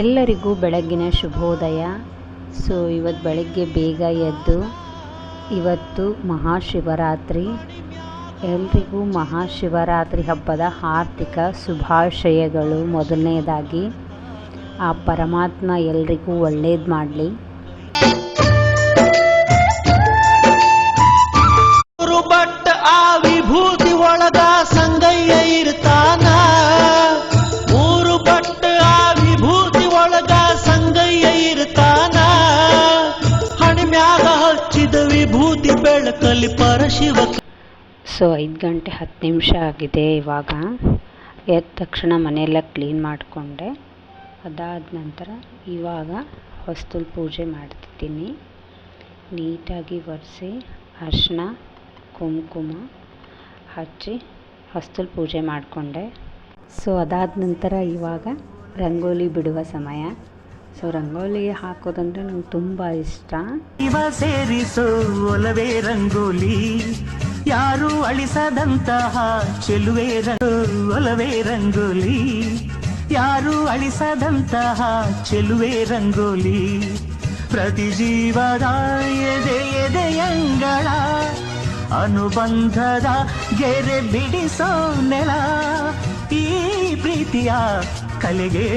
ಎಲ್ಲರಿಗೂ ಬೆಳಗ್ಗಿನ ಶುಭೋದಯ. ಇವತ್ತು ಬೆಳಗ್ಗೆ ಬೇಗ ಎದ್ದು ಇವತ್ತು ಮಹಾಶಿವರಾತ್ರಿ. ಎಲ್ರಿಗೂ ಮಹಾಶಿವರಾತ್ರಿ ಹಬ್ಬದ ಹಾರ್ದಿಕ ಶುಭಾಶಯಗಳು. ಮೊದಲನೇದಾಗಿ ಆ ಪರಮಾತ್ಮ ಎಲ್ರಿಗೂ ಒಳ್ಳೇದು ಮಾಡಲಿ. ಬಟ್ ಆ ವಿಭೂತಿ ಒಳಗ ಸಂಗಯ್ಯ ಇರ್ತಾನ, ಮೂರು ಬಟ್ ಆ ವಿಭೂತಿ ಒಳಗ ಸಂಗಯ್ಯ ಇರ್ತಾನ, ಹಣಿಮ್ಯಾಗ ಹಚ್ಚಿದ ವಿಭೂತಿ ಬೆಳಕಲಿ ಪರಶಿವ. 5 ಗಂಟೆ 10 ನಿಮಿಷ ಆಗಿದೆ. ಇವಾಗ ಎದ್ದ ತಕ್ಷಣ ಮನೆಯೆಲ್ಲ ಕ್ಲೀನ್ ಮಾಡಿಕೊಂಡೆ. ಅದಾದ ನಂತರ ಇವಾಗ ಹೊಸ್ತಲು ಪೂಜೆ ಮಾಡ್ತಿದ್ದೀನಿ. ನೀಟಾಗಿ ಒರೆಸಿ ಅರಿಶಿನ ಕುಂಕುಮ ಹಚ್ಚಿ ಹೊಸ್ತಲು ಪೂಜೆ ಮಾಡಿಕೊಂಡೆ. ಅದಾದ ನಂತರ ಇವಾಗ ರಂಗೋಲಿ ಬಿಡುವ ಸಮಯ. ರಂಗೋಲಿ ಹಾಕೋದಂದ್ರೆ ನಂಗೆ ತುಂಬ ಇಷ್ಟ. ಇವ ಸೇರಿಸೋ ಒಲವೇ ರಂಗೋಲಿ, ಯಾರು ಅಳಿಸದಂತಹ ಚೆಲುವೆ ಒಲವೇ ರಂಗೋಲಿ, ಯಾರು ಅಳಿಸದಂತಹ ಚೆಲುವೆ ರಂಗೋಲಿ, ಪ್ರತಿ ಜೀವದ ಎದೆಯಂಗಳ ಅನುಬಂಧದ ಗೆರೆ ಬಿಡಿಸೋ ನೆಲ, ಈ ಪ್ರೀತಿಯ ಕಲೆಗೆ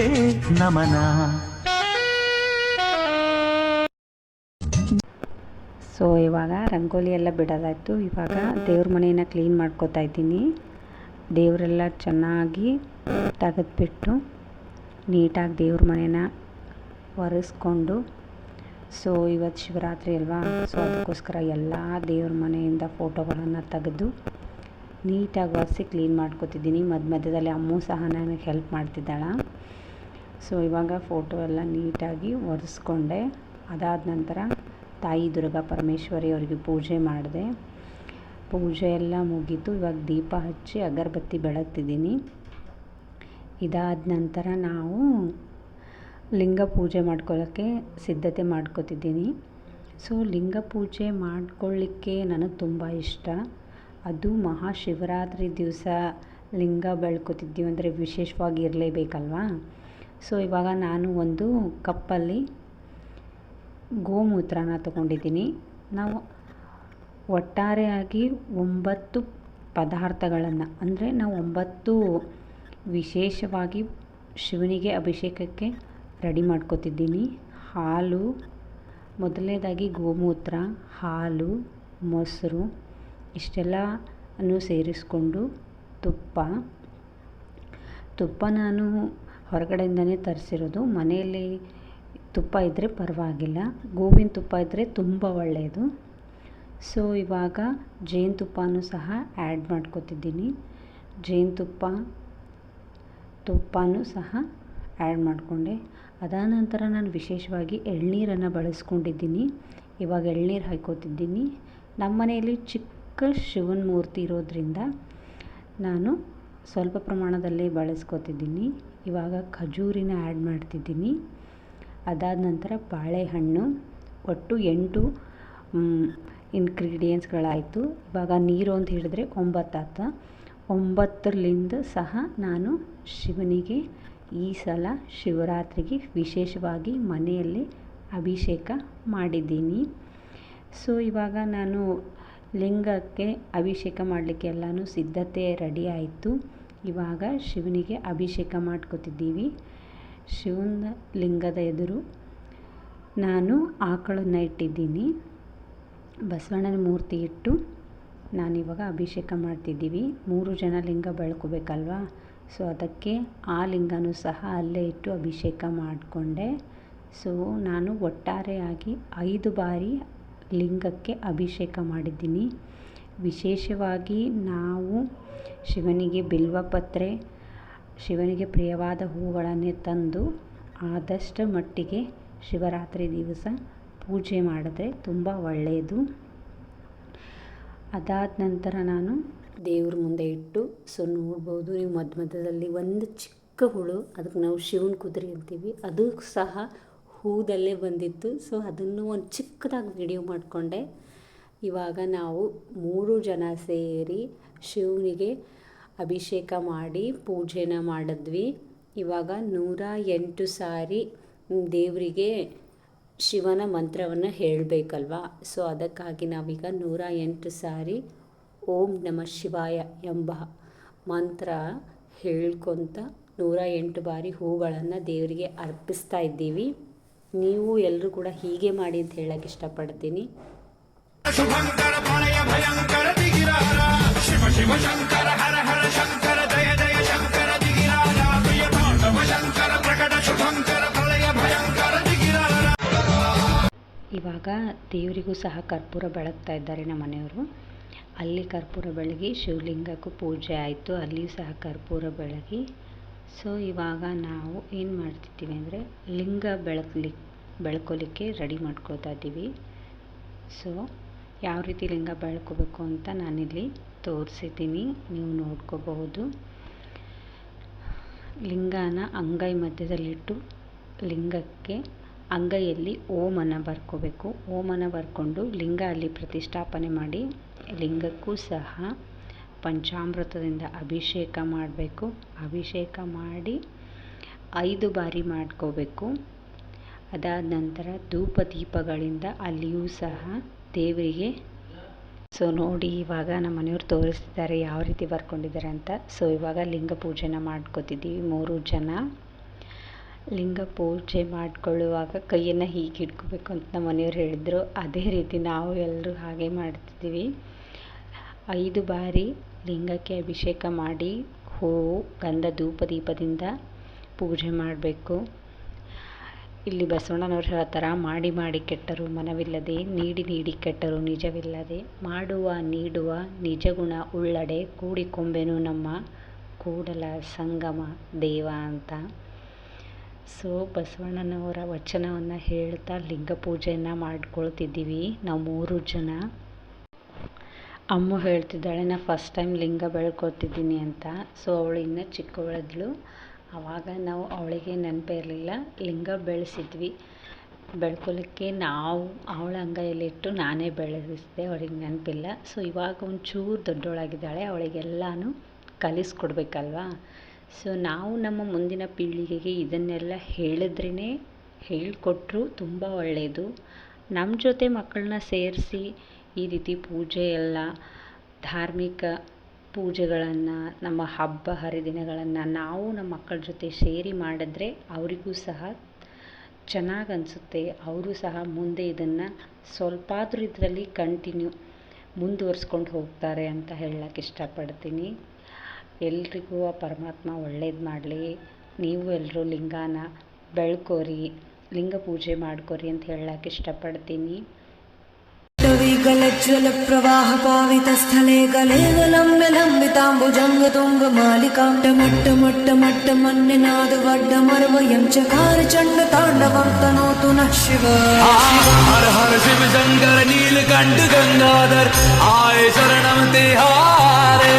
ನಮನ. ಇವಾಗ ರಂಗೋಲಿ ಎಲ್ಲ ಬಿಡೋದಾಯಿತು. ಇವಾಗ ದೇವ್ರ ಮನೆಯನ್ನು ಕ್ಲೀನ್ ಮಾಡ್ಕೋತಾ ಇದ್ದೀನಿ. ದೇವರೆಲ್ಲ ಚೆನ್ನಾಗಿ ತೆಗೆದ್ಬಿಟ್ಟು ನೀಟಾಗಿ ದೇವ್ರ ಮನೇನ ಒರೆಸ್ಕೊಂಡು, ಇವತ್ತು ಶಿವರಾತ್ರಿ ಅಲ್ವಾ, ಅದಕ್ಕೋಸ್ಕರ ಎಲ್ಲ ದೇವ್ರ ಮನೆಯಿಂದ ಫೋಟೋಗಳನ್ನು ತೆಗೆದು ನೀಟಾಗಿ ಒರೆಸಿ ಕ್ಲೀನ್ ಮಾಡ್ಕೋತಿದ್ದೀನಿ. ಮಧ್ಯದಲ್ಲಿ ಅಮ್ಮೂ ಸಹ ನನಗೆ ಹೆಲ್ಪ್ ಮಾಡ್ತಿದ್ದಾಳೆ. ಇವಾಗ ಫೋಟೋ ಎಲ್ಲ ನೀಟಾಗಿ ಒರೆಸ್ಕೊಂಡೆ. ಅದಾದ ನಂತರ ತಾಯಿ ದುರ್ಗಾ ಪರಮೇಶ್ವರಿ ಅವರಿಗೆ ಪೂಜೆ ಮಾಡಿದೆ. ಪೂಜೆ ಎಲ್ಲ ಮುಗೀತು. ಇವಾಗ ದೀಪ ಹಚ್ಚಿ ಅಗರಬತ್ತಿ ಬೆಳಗ್ತಿದ್ದೀನಿ. ಇದಾದ ನಂತರ ನಾವು ಲಿಂಗ ಪೂಜೆ ಮಾಡ್ಕೊಳ್ಳೋಕ್ಕೆ ಸಿದ್ಧತೆ ಮಾಡ್ಕೋತಿದ್ದೀನಿ. ಲಿಂಗ ಪೂಜೆ ಮಾಡ್ಕೊಳ್ಳಿಕ್ಕೆ ನನಗೆ ತುಂಬ ಇಷ್ಟ. ಅದು ಮಹಾಶಿವರಾತ್ರಿ ದಿವಸ ಲಿಂಗ ಬೆಳ್ಕೊತಿದ್ದೀವಿ ಅಂದರೆ ವಿಶೇಷವಾಗಿ ಇರಲೇಬೇಕಲ್ವಾ. ಇವಾಗ ನಾನು ಒಂದು ಕಪ್ಪಲ್ಲಿ ಗೋಮೂತ್ರನ ತಗೊಂಡಿದ್ದೀನಿ. ನಾವು ಒಟ್ಟಾರೆಯಾಗಿ 9 ಪದಾರ್ಥಗಳನ್ನು, ಅಂದರೆ ನಾವು 9 ವಿಶೇಷವಾಗಿ ಶಿವನಿಗೆ ಅಭಿಷೇಕಕ್ಕೆ ರೆಡಿ ಮಾಡ್ಕೋತಿದ್ದೀನಿ. ಹಾಲು, ಮೊದಲನೇದಾಗಿ ಗೋಮೂತ್ರ, ಹಾಲು, ಮೊಸರು ಇಷ್ಟೆಲ್ಲನೂ ಸೇರಿಸ್ಕೊಂಡು ತುಪ್ಪ ನಾನು ಹೊರಗಡೆಯಿಂದನೇ ತರಿಸಿರೋದು. ಮನೆಯಲ್ಲಿ ತುಪ್ಪ ಇದ್ದರೆ ಪರವಾಗಿಲ್ಲ, ಗೋವಿನ ತುಪ್ಪ ಇದ್ದರೆ ತುಂಬ ಒಳ್ಳೆಯದು. ಇವಾಗ ಜೇನುತುಪ್ಪನೂ ಸಹ ಆ್ಯಡ್ ಮಾಡ್ಕೋತಿದ್ದೀನಿ. ತುಪ್ಪನೂ ಸಹ ಆ್ಯಡ್ ಮಾಡಿಕೊಂಡೆ. ಅದಾದ ನಂತರ ನಾನು ವಿಶೇಷವಾಗಿ ಎಳ್ನೀರನ್ನು ಬಳಸ್ಕೊಂಡಿದ್ದೀನಿ. ಇವಾಗ ಎಳ್ನೀರು ಹಾಕ್ಕೋತಿದ್ದೀನಿ. ನಮ್ಮ ಮನೆಯಲ್ಲಿ ಚಿಕ್ಕ ಶಿವನ ಮೂರ್ತಿ ಇರೋದ್ರಿಂದ ನಾನು ಸ್ವಲ್ಪ ಪ್ರಮಾಣದಲ್ಲೇ ಬಳಸ್ಕೋತಿದ್ದೀನಿ. ಇವಾಗ ಖಜೂರಿನ ಆ್ಯಡ್ ಮಾಡ್ತಿದ್ದೀನಿ. ಅದಾದ ನಂತರ ಬಾಳೆಹಣ್ಣು, ಒಟ್ಟು 8 ಇಂಗ್ರೀಡಿಯೆಂಟ್ಸ್ಗಳಾಯಿತು. ಇವಾಗ ನೀರು ಅಂತ ಹೇಳಿದ್ರೆ 9 ಆಯ್ತು. 9ರಿಂದ ಸಹ ನಾನು ಶಿವನಿಗೆ ಈ ಸಲ ಶಿವರಾತ್ರಿಗೆ ವಿಶೇಷವಾಗಿ ಮನೆಯಲ್ಲಿ ಅಭಿಷೇಕ ಮಾಡಿದ್ದೀನಿ. ಇವಾಗ ನಾನು ಲಿಂಗಕ್ಕೆ ಅಭಿಷೇಕ ಮಾಡಲಿಕ್ಕೆ ಎಲ್ಲನೂ ಸಿದ್ಧತೆ ರೆಡಿ ಆಯಿತು. ಇವಾಗ ಶಿವನಿಗೆ ಅಭಿಷೇಕ ಮಾಡ್ಕೋತಿದ್ದೀವಿ. ಶಿವನ ಲಿಂಗದ ಎದುರು ನಾನು ಆಕಳನ್ನು ಇಟ್ಟಿದ್ದೀನಿ. ಬಸವಣ್ಣನ ಮೂರ್ತಿ ಇಟ್ಟು ನಾನಿವಾಗ ಅಭಿಷೇಕ ಮಾಡ್ತಿದ್ದೀವಿ. 3 ಜನ ಲಿಂಗ ಬೆಳ್ಕೋಬೇಕಲ್ವಾ, ಅದಕ್ಕೆ ಆ ಲಿಂಗನೂ ಸಹ ಅಲ್ಲೇ ಇಟ್ಟು ಅಭಿಷೇಕ ಮಾಡಿಕೊಂಡೆ. ನಾನು ಒಟ್ಟಾರೆಯಾಗಿ 5 ಬಾರಿ ಲಿಂಗಕ್ಕೆ ಅಭಿಷೇಕ ಮಾಡಿದ್ದೀನಿ. ವಿಶೇಷವಾಗಿ ನಾವು ಶಿವನಿಗೆ ಬಿಲ್ವಪತ್ರೆ, ಶಿವನಿಗೆ ಪ್ರಿಯವಾದ ಹೂಗಳನ್ನೇ ತಂದು ಆದಷ್ಟು ಮಟ್ಟಿಗೆ ಶಿವರಾತ್ರಿ ದಿವಸ ಪೂಜೆ ಮಾಡಿದ್ರೆ ತುಂಬ ಒಳ್ಳೆಯದು. ಅದಾದ ನಂತರ ನಾನು ದೇವ್ರ ಮುಂದೆ ಇಟ್ಟು ನೋಡ್ಬೋದು ನೀವು ಮಧ್ಯದಲ್ಲಿ ಒಂದು ಚಿಕ್ಕ ಹುಳು, ಅದಕ್ಕೆ ನಾವು ಶಿವನ ಕುದುರೆ ಅಂತೀವಿ, ಅದು ಸಹ ಹೂದಲ್ಲೇ ಬಂದಿತ್ತು. ಅದನ್ನು ಒಂದು ಚಿಕ್ಕದಾಗಿ ವಿಡಿಯೋ ಮಾಡಿಕೊಂಡೆ. ಇವಾಗ ನಾವು 3 ಜನ ಸೇರಿ ಶಿವನಿಗೆ ಅಭಿಷೇಕ ಮಾಡಿ ಪೂಜೆನ ಮಾಡಿದ್ವಿ. ಇವಾಗ 108 ಸಾರಿ ದೇವರಿಗೆ ಶಿವನ ಮಂತ್ರವನ್ನು ಹೇಳಬೇಕಲ್ವಾ. ಸೊ ಅದಕ್ಕಾಗಿ ನಾವೀಗ 108 ಸಾರಿ ಓಂ ನಮಃ ಶಿವಾಯ ಎಂಬ ಮಂತ್ರ ಹೇಳ್ಕೊತ 108 ಬಾರಿ ಹೂಗಳನ್ನು ದೇವರಿಗೆ ಅರ್ಪಿಸ್ತಾ ಇದ್ದೀವಿ. ನೀವು ಎಲ್ಲರೂ ಕೂಡ ಹೀಗೆ ಮಾಡಿ ಅಂತ ಹೇಳಕ್ಕೆ ಇಷ್ಟಪಡ್ತೀನಿ. ಶುಭಂಕರ ಪ್ರಳಯ ಭಯಂಕರ ದಿಗಿರಾರ ಶಿವ ಶಿವ ಶಂಕರ ಹರ ಹರ ಶಂಕರ ಜಯ ಜಯ ಶಂಕರ ದಿಗಿರಾರ ಪ್ರಿಯ ತಾಂಡವ ಶಂಕರ ಪ್ರಕಟ ಶುಭಂಕರ ಪ್ರಳಯ ಭಯಂಕರ ದಿಗಿರಾರ. ಇವಾಗ ದೇವರಿಗೂ ಸಹ ಕರ್ಪೂರ ಬೆಳಗ್ತಾ ಇದ್ದಾರೆ ನಮ್ಮ ಮನೆಯವರು. ಅಲ್ಲಿ ಕರ್ಪೂರ ಬೆಳಗಿ ಶಿವಲಿಂಗಕ್ಕೂ ಪೂಜೆ ಆಯಿತು, ಅಲ್ಲಿಯೂ ಸಹ ಕರ್ಪೂರ ಬೆಳಗಿ. ಸೊ ಇವಾಗ ನಾವು ಏನು ಮಾಡ್ತಿದ್ದೀವಿ ಅಂದರೆ ಲಿಂಗ ಬೆಳ್ಕೊಲಿಕ್ಕೆ ರೆಡಿ ಮಾಡ್ಕೊಳ್ತಾ ಇದ್ದೀವಿ. ಸೊ ಯಾವ ರೀತಿ ಲಿಂಗ ಬೆಳ್ಕೋಬೇಕು ಅಂತ ನಾನಿಲ್ಲಿ ತೋರಿಸಿದ್ದೀನಿ, ನೀವು ನೋಡ್ಕೋಬಹುದು. ಲಿಂಗನ ಅಂಗೈ ಮಧ್ಯದಲ್ಲಿಟ್ಟು ಲಿಂಗಕ್ಕೆ ಅಂಗೈಯಲ್ಲಿ ಓಮನ್ನು ಬರ್ಕೋಬೇಕು. ಓಮನ್ನು ಬರ್ಕೊಂಡು ಲಿಂಗ ಅಲ್ಲಿ ಪ್ರತಿಷ್ಠಾಪನೆ ಮಾಡಿ ಲಿಂಗಕ್ಕೂ ಸಹ ಪಂಚಾಮೃತದಿಂದ ಅಭಿಷೇಕ ಮಾಡಬೇಕು. ಅಭಿಷೇಕ ಮಾಡಿ 5 ಬಾರಿ ಮಾಡ್ಕೋಬೇಕು. ಅದಾದ ನಂತರ ಧೂಪ ದೀಪಗಳಿಂದ ಅಲ್ಲಿಯೂ ಸಹ ದೇವರಿಗೆ ಸೊ ನೋಡಿ ಇವಾಗ ನಮ್ಮ ಮನೆಯವ್ರು ತೋರಿಸ್ತಿದ್ದಾರೆ ಯಾವ ರೀತಿ ಬರ್ಕೊಂಡಿದ್ದಾರೆ ಅಂತ. ಸೊ ಇವಾಗ ಲಿಂಗ ಪೂಜೆನ ಮಾಡ್ಕೋತಿದ್ದೀವಿ 3 ಜನ. ಲಿಂಗ ಪೂಜೆ ಮಾಡಿಕೊಳ್ಳುವಾಗ ಕೈಯನ್ನು ಹೀಗೆ ಇಟ್ಕೋಬೇಕು ಅಂತ ನಮ್ಮ ಮನೆಯವ್ರು ಹೇಳಿದರು. ಅದೇ ರೀತಿ ನಾವು ಎಲ್ಲರೂ ಹಾಗೆ ಮಾಡ್ತಿದ್ದೀವಿ. 5 ಬಾರಿ ಲಿಂಗಕ್ಕೆ ಅಭಿಷೇಕ ಮಾಡಿ ಹೂವು ಗಂಧ ಧೂಪ ದೀಪದಿಂದ ಪೂಜೆ ಮಾಡಬೇಕು. ಇಲ್ಲಿ ಬಸವಣ್ಣನವರು ಹೇಳ್ತಾರ, ಮಾಡಿ ಮಾಡಿ ಕೆಟ್ಟರು ಮನವಿಲ್ಲದೆ, ನೀಡಿ ನೀಡಿ ಕೆಟ್ಟರು ನಿಜವಿಲ್ಲದೆ, ಮಾಡುವ ನೀಡುವ ನಿಜಗುಣ ಉಳ್ಳಡೆ, ಕೂಡಿಕೊಂಬೆನು ನಮ್ಮ ಕೂಡಲ ಸಂಗಮ ದೇವ ಅಂತ. ಸೊ ಬಸವಣ್ಣನವರ ವಚನವನ್ನು ಹೇಳ್ತಾ ಲಿಂಗ ಪೂಜೆಯನ್ನು ಮಾಡ್ಕೊಳ್ತಿದ್ದೀವಿ ನಾವು 3 ಜನ. ಅಮ್ಮ ಹೇಳ್ತಿದ್ದಾಳೆ ನಾ ಫಸ್ಟ್ ಟೈಮ್ ಲಿಂಗ ಬೆಳ್ಕೊಳ್ತಿದ್ದೀನಿ ಅಂತ. ಸೊ ಅವಳು ಇನ್ನೂ ಚಿಕ್ಕವಳಿದ್ಳು. ಆವಾಗ ನಾವು ಅವಳಿಗೆ ನೆನಪೇ ಇರಲಿಲ್ಲ, ಲಿಂಗ ಬೆಳೆಸಿದ್ವಿ. ಬೆಳ್ಕೊಲಿಕ್ಕೆ ನಾವು ಅವಳ ಅಂಗೈಯಲ್ಲಿಟ್ಟು ನಾನೇ ಬೆಳೆಸಿದೆ, ಅವಳಿಗೆ ನೆನಪಿಲ್ಲ. ಸೊ ಇವಾಗ ಒಂಚೂರು ದೊಡ್ಡವಳಾಗಿದ್ದಾಳೆ, ಅವಳಿಗೆಲ್ಲನೂ ಕಲಿಸ್ಕೊಡ್ಬೇಕಲ್ವಾ. ಸೊ ನಾವು ನಮ್ಮ ಮುಂದಿನ ಪೀಳಿಗೆಗೆ ಇದನ್ನೆಲ್ಲ ಹೇಳಿದ್ರೇ ಹೇಳಿಕೊಟ್ರು ತುಂಬ ಒಳ್ಳೆಯದು. ನಮ್ಮ ಜೊತೆ ಮಕ್ಕಳನ್ನ ಸೇರಿಸಿ ಈ ರೀತಿ ಪೂಜೆ ಎಲ್ಲ ಧಾರ್ಮಿಕ ಪೂಜೆಗಳನ್ನು ನಮ್ಮ ಹಬ್ಬ ಹರಿದಿನಗಳನ್ನು ನಾವು ನಮ್ಮ ಮಕ್ಕಳ ಜೊತೆ ಸೇರಿ ಮಾಡಿದ್ರೆ ಅವರಿಗೂ ಸಹ ಚೆನ್ನಾಗಿ ಅನಿಸುತ್ತೆ. ಅವರು ಸಹ ಮುಂದೆ ಇದನ್ನು ಸ್ವಲ್ಪಾದರೂ ಇದರಲ್ಲಿ ಕಂಟಿನ್ಯೂ ಮುಂದುವರ್ಸ್ಕೊಂಡು ಹೋಗ್ತಾರೆ ಅಂತ ಹೇಳಕ್ಕೆ ಇಷ್ಟಪಡ್ತೀನಿ. ಎಲ್ರಿಗೂ ಆ ಪರಮಾತ್ಮ ಒಳ್ಳೇದು ಮಾಡಲಿ. ನೀವು ಎಲ್ಲರೂ ಲಿಂಗನ ಬೆಳ್ಕೋರಿ, ಲಿಂಗ ಪೂಜೆ ಮಾಡ್ಕೋರಿ ಅಂತ ಹೇಳಕ್ಕೆ ಇಷ್ಟಪಡ್ತೀನಿ. गलज्ज्वल प्रवाह पावित स्थले गले लम्ब्य लम्बिताम्बुजंग तुंग मालिकां मट्ट मट्ट मट्ट मन्निनाद वड्ड मर्वयं चकार चंड तांडवं तनोतु नः शिव. हर हर शिव शंकर नीलकंठ गंगाधर आए शरणम तिहारे,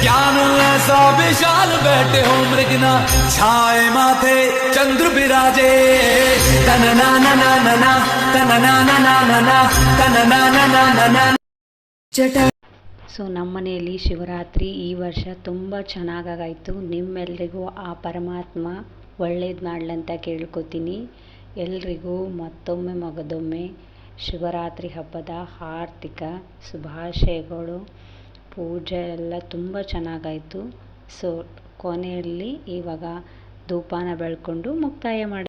ज्ञान ऐसा विशाल बैठे हो मृगना छाए माथे चंद्र विराजे. तन ना ना ना ना ना तन ना ना ना ना ना तन ना ना ना ना ना जटा. ಸೊ ನಮ್ಮ ಮನೆಯಲ್ಲಿ ಶಿವರಾತ್ರಿ ಈ ವರ್ಷ ತುಂಬ ಚೆನ್ನಾಗಾಯಿತು. ನಿಮ್ಮೆಲ್ಲರಿಗೂ ಆ ಪರಮಾತ್ಮ ಒಳ್ಳೇದು ಮಾಡಲಂತ ಕೇಳ್ಕೊತೀನಿ. ಎಲ್ರಿಗೂ ಮತ್ತೊಮ್ಮೆ ಮಗದೊಮ್ಮೆ ಶಿವರಾತ್ರಿ ಹಬ್ಬದ ಹಾರ್ದಿಕ ಶುಭಾಶಯಗಳು. ಪೂಜೆ ಎಲ್ಲ ತುಂಬ ಚೆನ್ನಾಗಾಯಿತು. ಸೊ ಕೊನೆಯಲ್ಲಿ ಇವಾಗ ಧೂಪನ ಬೆಳ್ಕೊಂಡು ಮುಕ್ತಾಯ ಮಾಡಿ